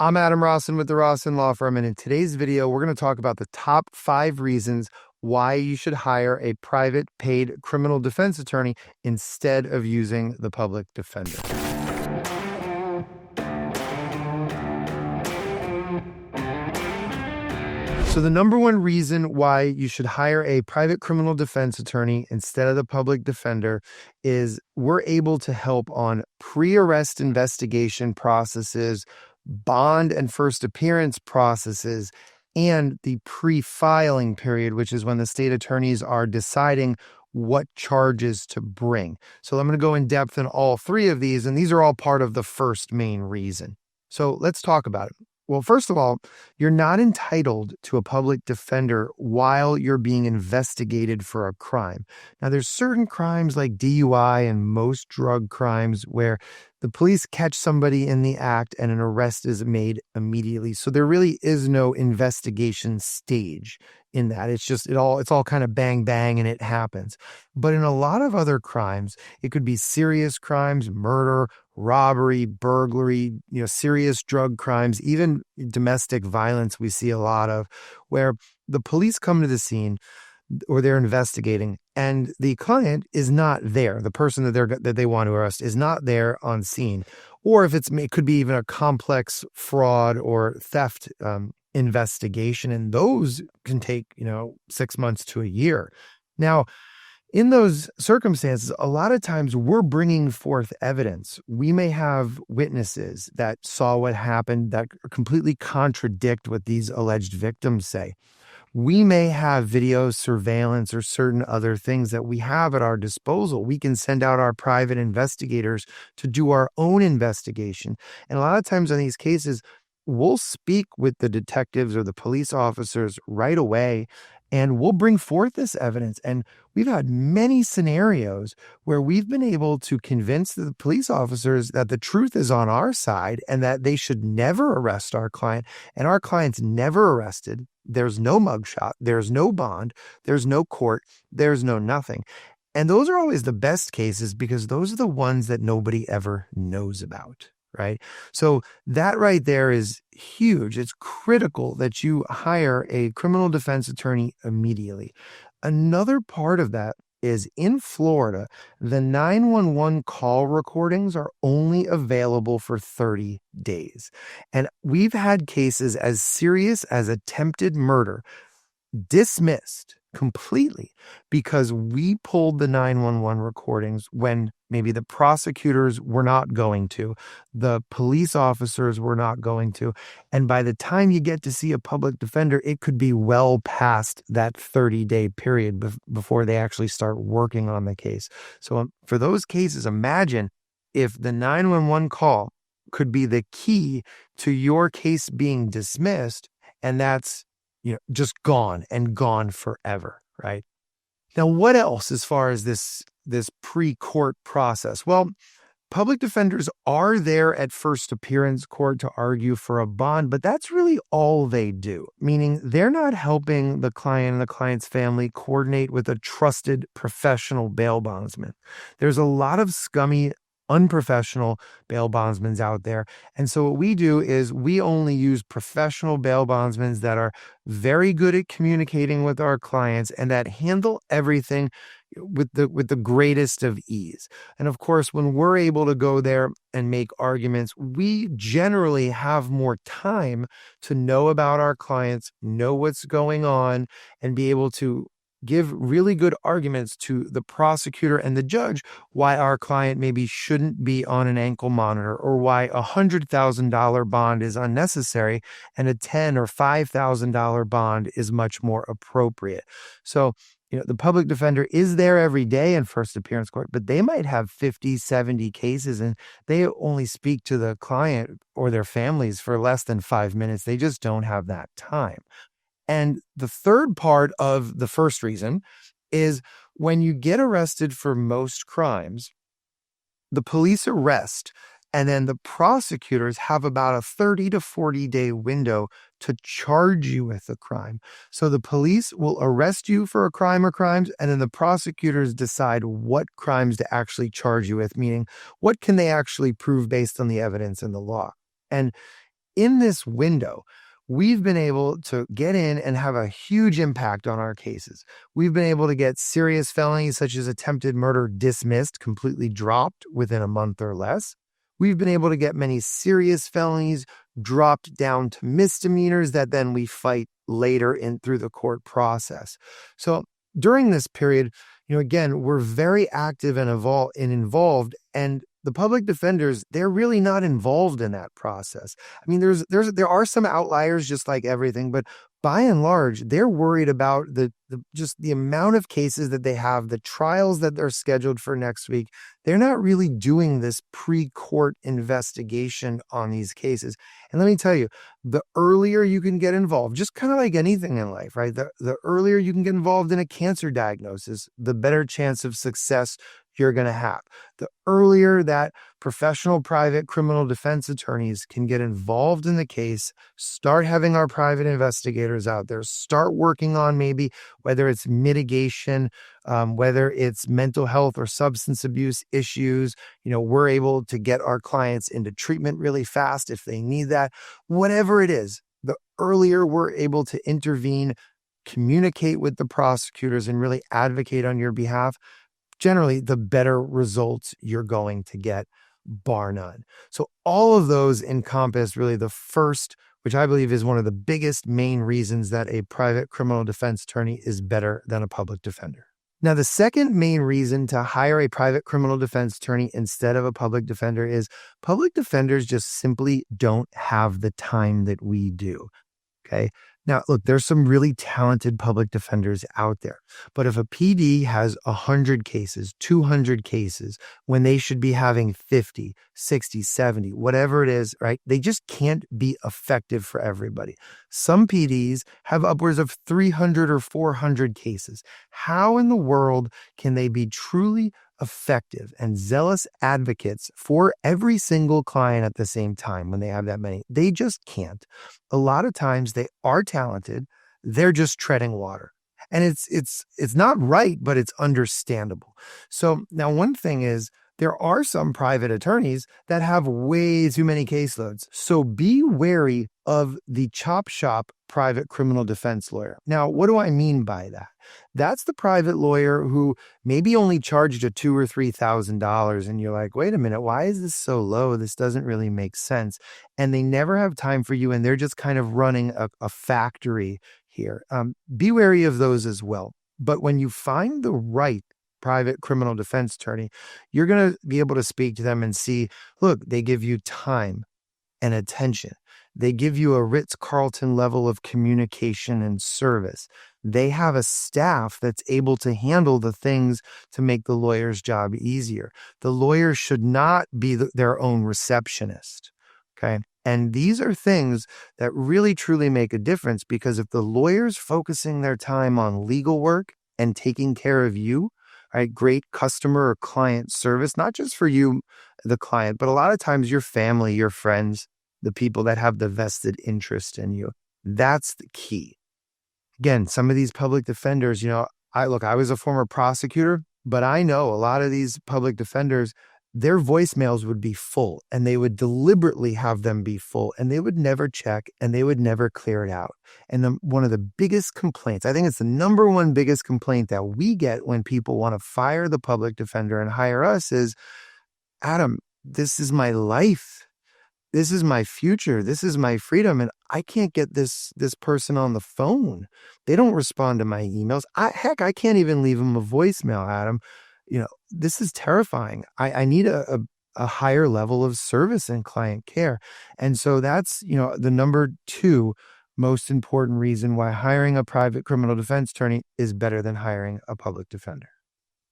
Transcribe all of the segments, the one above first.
I'm Adam Rossen with the Rossen Law Firm, and in today's video, we're going to talk about the top 5 reasons why you should hire a private paid criminal defense attorney instead of using the public defender. So the number one reason why you should hire a private criminal defense attorney instead of the public defender is we're able to help on pre-arrest investigation processes, bond and first appearance processes, and the pre-filing period, which is when the state attorneys are deciding what charges to bring. So I'm going to go in depth in all 3 of these, and these are all part of the first main reason. So let's talk about it. Well, first of all, you're not entitled to a public defender while you're being investigated for a crime. Now, there's certain crimes like DUI and most drug crimes where the police catch somebody in the act and an arrest is made immediately. So there really is no investigation stage in that. It's all kind of bang, bang, and it happens. But in a lot of other crimes, it could be serious crimes, murder, robbery, burglary, serious drug crimes, even domestic violence we see a lot of, where the police come to the scene or they're investigating and the client is not there. The person that they want to arrest is not there on scene. Or if it could be even a complex fraud or theft investigation, and those can take 6 months to a year. Now, in those circumstances, a lot of times we're bringing forth evidence. We may have witnesses that saw what happened that completely contradict what these alleged victims say. We may have video surveillance or certain other things that we have at our disposal. We can send out our private investigators to do our own investigation. And a lot of times in these cases, we'll speak with the detectives or the police officers right away, and we'll bring forth this evidence. And we've had many scenarios where we've been able to convince the police officers that the truth is on our side and that they should never arrest our client. And our client's never arrested. There's no mugshot. There's no bond. There's no court. There's no nothing. And those are always the best cases because those are the ones that nobody ever knows about. Right? So that right there is huge. It's critical that you hire a criminal defense attorney immediately. Another part of that is in Florida, the 911 call recordings are only available for 30 days. And we've had cases as serious as attempted murder dismissed completely because we pulled the 911 recordings when maybe the prosecutors were not going to, the police officers were not going to. And by the time you get to see a public defender, it could be well past that 30-day period before they actually start working on the case. So for those cases, imagine if the 911 call could be the key to your case being dismissed, and that's just gone and gone forever, right? Now, what else as far as this pre-court process? Well, public defenders are there at first appearance court to argue for a bond, but that's really all they do, meaning they're not helping the client and the client's family coordinate with a trusted professional bail bondsman. There's a lot of scummy, unprofessional bail bondsmen out there. And so what we do is we only use professional bail bondsmen that are very good at communicating with our clients and that handle everything with the greatest of ease. And of course, when we're able to go there and make arguments, we generally have more time to know about our clients, know what's going on, and be able to give really good arguments to the prosecutor and the judge why our client maybe shouldn't be on an ankle monitor, or why a $100,000 bond is unnecessary and a $10,000 or $5,000 bond is much more appropriate. So, the public defender is there every day in first appearance court, but they might have 50, 70 cases and they only speak to the client or their families for less than 5 minutes. They just don't have that time. And the third part of the first reason is when you get arrested for most crimes, the police arrest, and then the prosecutors have about a 30 to 40-day window to charge you with a crime. So the police will arrest you for a crime or crimes, and then the prosecutors decide what crimes to actually charge you with, meaning what can they actually prove based on the evidence and the law. And in this window, we've been able to get in and have a huge impact on our cases. We've been able to get serious felonies such as attempted murder dismissed, completely dropped within a month or less. We've been able to get many serious felonies dropped down to misdemeanors that then we fight later in through the court process. So during this period, again, we're very active and involved, and the public defenders, they're really not involved in that process. I mean, there are some outliers, just like everything, but by and large, they're worried about just the amount of cases that they have, the trials that they're scheduled for next week. They're not really doing this pre-court investigation on these cases. And let me tell you, the earlier you can get involved, just kind of like anything in life, right? The earlier you can get involved in a cancer diagnosis, the better chance of success you're going to have. The earlier that professional private criminal defense attorneys can get involved in the case, start having our private investigators out there, start working on maybe whether it's mitigation, whether it's mental health or substance abuse issues, we're able to get our clients into treatment really fast if they need that. Whatever it is, the earlier we're able to intervene, communicate with the prosecutors, and really advocate on your behalf, generally the better results you're going to get, bar none. So all of those encompass really the first, which I believe is one of the biggest main reasons that a private criminal defense attorney is better than a public defender. Now, the second main reason to hire a private criminal defense attorney instead of a public defender is public defenders just simply don't have the time that we do. Okay. Now, look, there's some really talented public defenders out there, but if a PD has 100 cases, 200 cases, when they should be having 50, 60, 70, whatever it is, right? They just can't be effective for everybody. Some PDs have upwards of 300 or 400 cases. How in the world can they be truly effective and zealous advocates for every single client at the same time when they have that many? They just can't. A lot of times they are talented, they're just treading water. And it's not right, but it's understandable. So now one thing is, there are some private attorneys that have way too many caseloads. So be wary of the chop shop private criminal defense lawyer. Now, what do I mean by that? That's the private lawyer who maybe only charged you $2,000 or $3,000, and you're like, wait a minute, why is this so low? This doesn't really make sense. And they never have time for you, and they're just kind of running a factory here. Be wary of those as well. But when you find the right private criminal defense attorney, you're going to be able to speak to them and see, look, they give you time and attention. They give you a Ritz-Carlton level of communication and service. They have a staff that's able to handle the things to make the lawyer's job easier. The lawyer should not be their own receptionist. Okay. And these are things that really truly make a difference, because if the lawyer's focusing their time on legal work and taking care of you, right, great customer or client service, not just for you, the client, but a lot of times your family, your friends, the people that have the vested interest in you. That's the key. Again, some of these public defenders, I was a former prosecutor, but I know a lot of these public defenders, their voicemails would be full, and they would deliberately have them be full, and they would never check, and they would never clear it out. And one of the biggest complaints, I think it's the number one biggest complaint that we get when people want to fire the public defender and hire us is, Adam, this is my life. This is my future. This is my freedom. And I can't get this person on the phone. They don't respond to my emails. Heck, I can't even leave them a voicemail, Adam. This is terrifying. I need a higher level of service and client care. And so that's, the number two most important reason why hiring a private criminal defense attorney is better than hiring a public defender.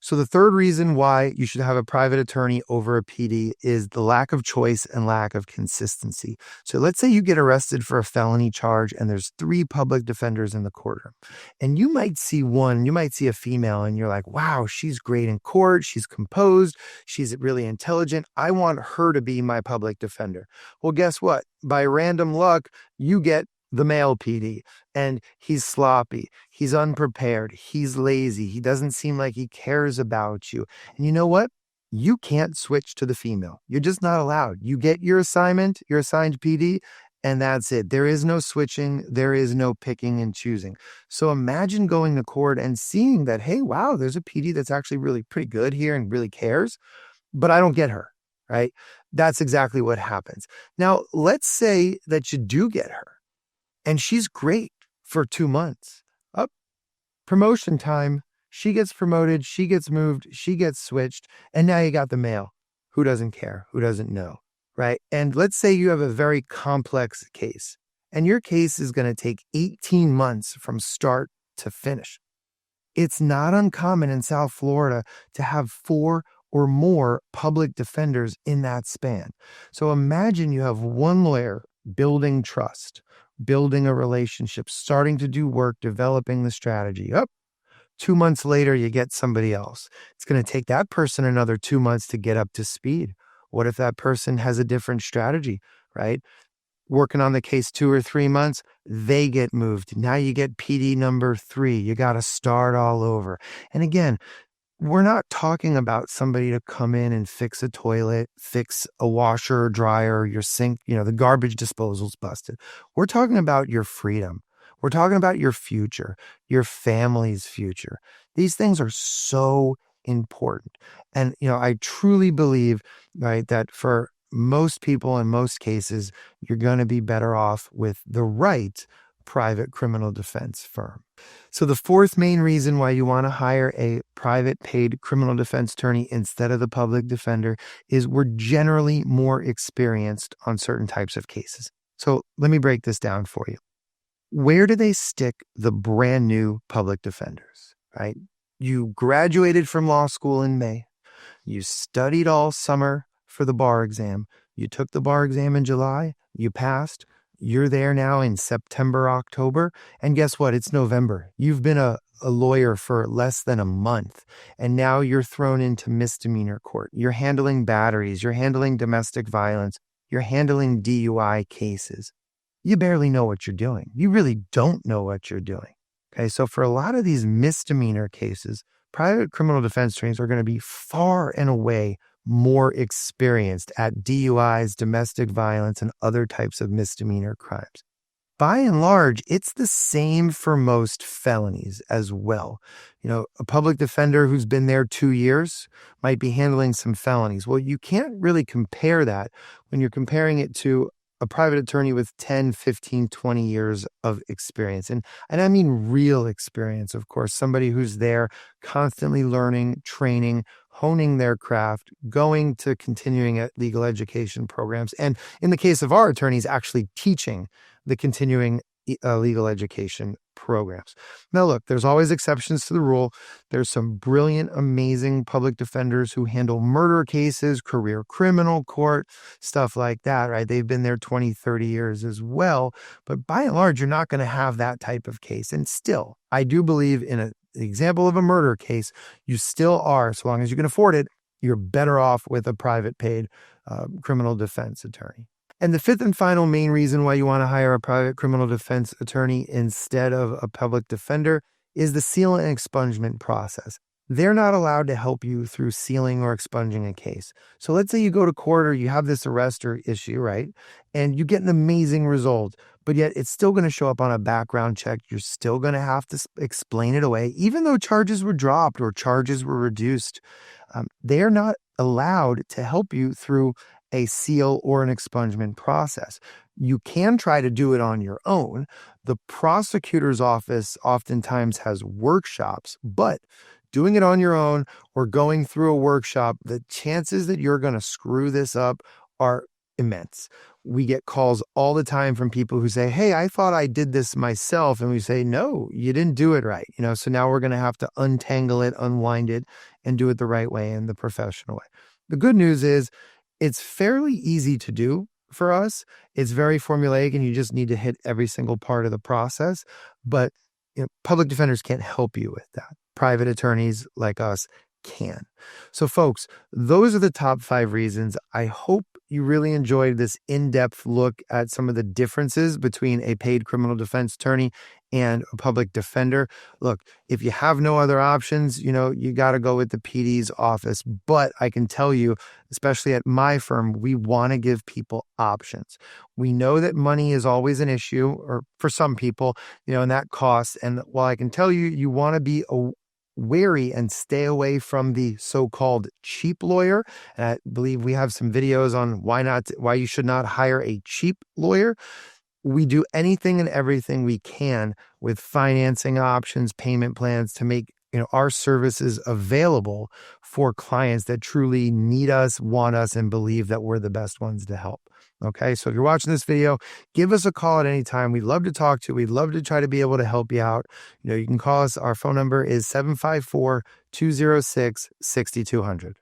So the third reason why you should have a private attorney over a PD is the lack of choice and lack of consistency. So let's say you get arrested for a felony charge and there's 3 public defenders in the courtroom. And you might see a female, and you're like, wow, she's great in court. She's composed. She's really intelligent. I want her to be my public defender. Well, guess what? By random luck, you get the male PD, and he's sloppy, he's unprepared, he's lazy, he doesn't seem like he cares about you. And you know what? You can't switch to the female. You're just not allowed. You get your assignment, your assigned PD, and that's it. There is no switching. There is no picking and choosing. So imagine going to court and seeing that, hey, wow, there's a PD that's actually really pretty good here and really cares, but I don't get her, right? That's exactly what happens. Now, let's say that you do get her and she's great for 2 months. Up, promotion time. She gets promoted, she gets moved, she gets switched, and now you got the male. Who doesn't care? Who doesn't know? Right? And let's say you have a very complex case, and your case is going to take 18 months from start to finish. It's not uncommon in South Florida to have 4 or more public defenders in that span. So imagine you have one lawyer building trust, building a relationship, starting to do work, developing the strategy. 2 months later, you get somebody else. It's going to take that person another 2 months to get up to speed. What if that person has a different strategy, right? Working on the case 2 or 3 months, they get moved. Now you get PD number 3. You got to start all over. And again, we're not talking about somebody to come in and fix a toilet, fix a washer or dryer, your sink, the garbage disposal's busted. We're talking about your freedom. We're talking about your future, your family's future. These things are so important. And, I truly believe, right, that for most people in most cases, you're going to be better off with the right private criminal defense firm. So the fourth main reason why you want to hire a private paid criminal defense attorney instead of the public defender is we're generally more experienced on certain types of cases. So let me break this down for you. Where do they stick the brand new public defenders, right? You graduated from law school in May. You studied all summer for the bar exam. You took the bar exam in July. You passed. You're there now in September, October. And guess what? It's November. You've been a lawyer for less than a month. And now you're thrown into misdemeanor court. You're handling batteries. You're handling domestic violence. You're handling DUI cases. You barely know what you're doing. You really don't know what you're doing. Okay, so for a lot of these misdemeanor cases, private criminal defense attorneys are going to be far and away more experienced at DUIs, domestic violence, and other types of misdemeanor crimes. By and large, it's the same for most felonies as well. A public defender who's been there 2 years might be handling some felonies. Well, you can't really compare that when you're comparing it to a private attorney with 10, 15, 20 years of experience. And I mean real experience, of course, somebody who's there constantly learning, training, honing their craft, going to continuing legal education programs. And in the case of our attorneys, actually teaching the continuing legal education programs. Now, look, there's always exceptions to the rule. There's some brilliant, amazing public defenders who handle murder cases, career criminal court, stuff like that, right? They've been there 20, 30 years as well. But by and large, you're not going to have that type of case. And still, I do believe in an example of a murder case, you still are, so long as you can afford it, you're better off with a private paid criminal defense attorney. And the fifth and final main reason why you want to hire a private criminal defense attorney instead of a public defender is the seal and expungement process. They're not allowed to help you through sealing or expunging a case. So let's say you go to court or you have this arrest or issue, right? And you get an amazing result, but yet it's still going to show up on a background check. You're still going to have to explain it away, even though charges were dropped or charges were reduced. They're not allowed to help you through a seal or an expungement process. You can try to do it on your own. The prosecutor's office oftentimes has workshops, but doing it on your own or going through a workshop, the chances that you're going to screw this up are immense. We get calls all the time from people who say, hey, I thought I did this myself. And we say, no, you didn't do it right. So now we're going to have to untangle it, unwind it, and do it the right way and the professional way. The good news is it's fairly easy to do for us. It's very formulaic and you just need to hit every single part of the process. But public defenders can't help you with that. Private attorneys like us can. So folks, those are the top 5 reasons. I hope you really enjoyed this in-depth look at some of the differences between a paid criminal defense attorney and a public defender. Look, if you have no other options, you got to go with the PD's office. But I can tell you, especially at my firm, we want to give people options. We know that money is always an issue, or for some people, and that costs. And while I can tell you, you want to be wary and stay away from the so-called cheap lawyer. And I believe we have some videos on why you should not hire a cheap lawyer. We do anything and everything we can with financing options, payment plans to make our services available for clients that truly need us, want us, and believe that we're the best ones to help. Okay, so if you're watching this video, give us a call at any time. We'd love to talk to you. We'd love to try to be able to help you out. You can call us. Our phone number is 754-206-6200.